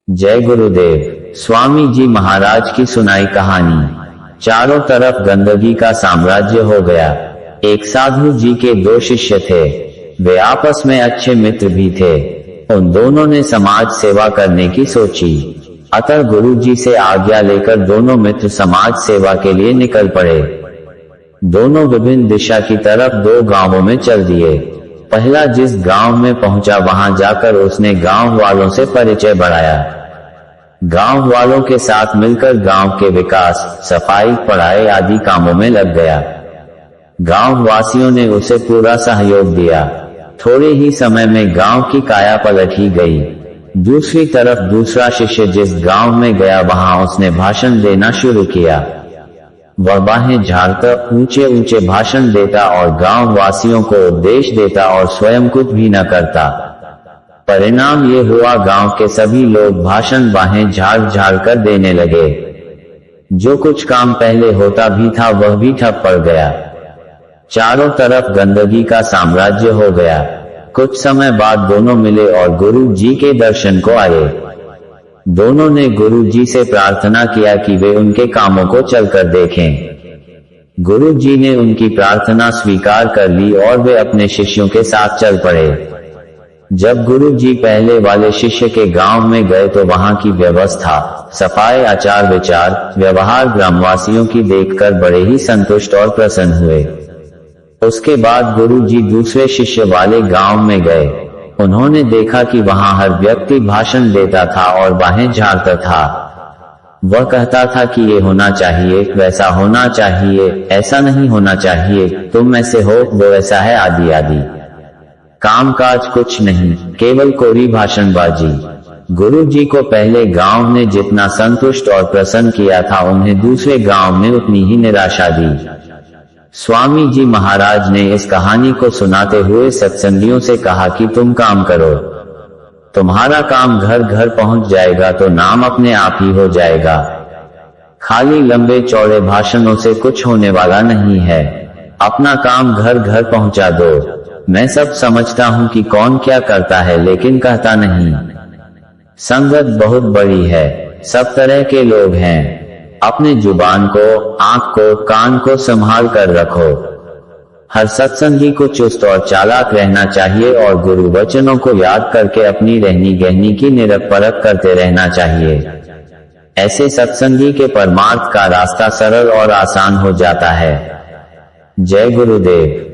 जय गुरुदेव। स्वामी जी महाराज की सुनाई कहानी। चारों तरफ गंदगी का साम्राज्य हो गया। एक साधु जी के दो शिष्य थे। वे आपस में अच्छे मित्र भी थे। उन दोनों ने समाज सेवा करने की सोची। अतः गुरु जी से आज्ञा लेकर दोनों मित्र समाज सेवा के लिए निकल पड़े। दोनों विभिन्न दिशा की तरफ दो गांवों में चल दिए। पहला जिस गांव में पहुंचा वहां जाकर उसने गांव वालों से परिचय बढ़ाया। गांव वालों के साथ मिलकर गांव के विकास, सफाई, पढ़ाई आदि कामों में लग गया। गांव वासियों ने उसे पूरा सहयोग दिया। थोड़े ही समय में गांव की काया पलट ही गई। दूसरी तरफ दूसरा शिष्य जिस गांव में गया वहां उसने भाषण देना शुरू किया। वह बाहें झाड़ता ऊंचे ऊंचे भाषण देता और गांव वासियों को उपदेश देता और स्वयं कुछ भी न करता। परिणाम ये हुआ, गांव के सभी लोग भाषण बाहें झाड़ झाड़ कर देने लगे। जो कुछ काम पहले होता भी था वह भी ठप पड़ गया। चारों तरफ गंदगी का साम्राज्य हो गया। कुछ समय बाद दोनों मिले और गुरु जी के दर्शन को आए। दोनों ने गुरु जी से प्रार्थना किया कि वे उनके कामों को चलकर देखें। गुरु जी ने उनकी प्रार्थना स्वीकार कर ली और वे अपने शिष्यों के साथ चल पड़े। जब गुरु जी पहले वाले शिष्य के गांव में गए तो वहां की व्यवस्था, सफाई, आचार विचार, व्यवहार ग्रामवासियों की देखकर बड़े ही संतुष्ट और प्रसन्न हुए। उसके बाद गुरु जी दूसरे शिष्य वाले गांव में गए। उन्होंने देखा कि वहां हर व्यक्ति भाषण देता था और बाहें झाड़ता था। वह कहता था कि ये होना चाहिए, वैसा होना चाहिए, ऐसा नहीं होना चाहिए, तुम ऐसे हो, वो ऐसा है, आदि आदि। कामकाज कुछ नहीं, केवल कोरी भाषणबाजी। गुरु जी को पहले गांव ने जितना संतुष्ट और प्रसन्न किया था उन्हें दूसरे गांव में उतनी ही निराशा दी। स्वामी जी महाराज ने इस कहानी को सुनाते हुए सत्संगियों से कहा कि तुम काम करो, तुम्हारा काम घर घर पहुंच जाएगा तो नाम अपने आप ही हो जाएगा। खाली लंबे चौड़े भाषणों से कुछ होने वाला नहीं है। अपना काम घर घर पहुंचा दो। मैं सब समझता हूं कि कौन क्या करता है लेकिन कहता नहीं। संगत बहुत बड़ी है, सब तरह के लोग हैं। अपने जुबान को, आंख को, कान को संभाल कर रखो। हर सत्संगी को चुस्त और चालाक रहना चाहिए और गुरु वचनों को याद करके अपनी रहनी गहनी की निरख परख करते रहना चाहिए। ऐसे सत्संगी के परमार्थ का रास्ता सरल और आसान हो जाता है। जय गुरुदेव।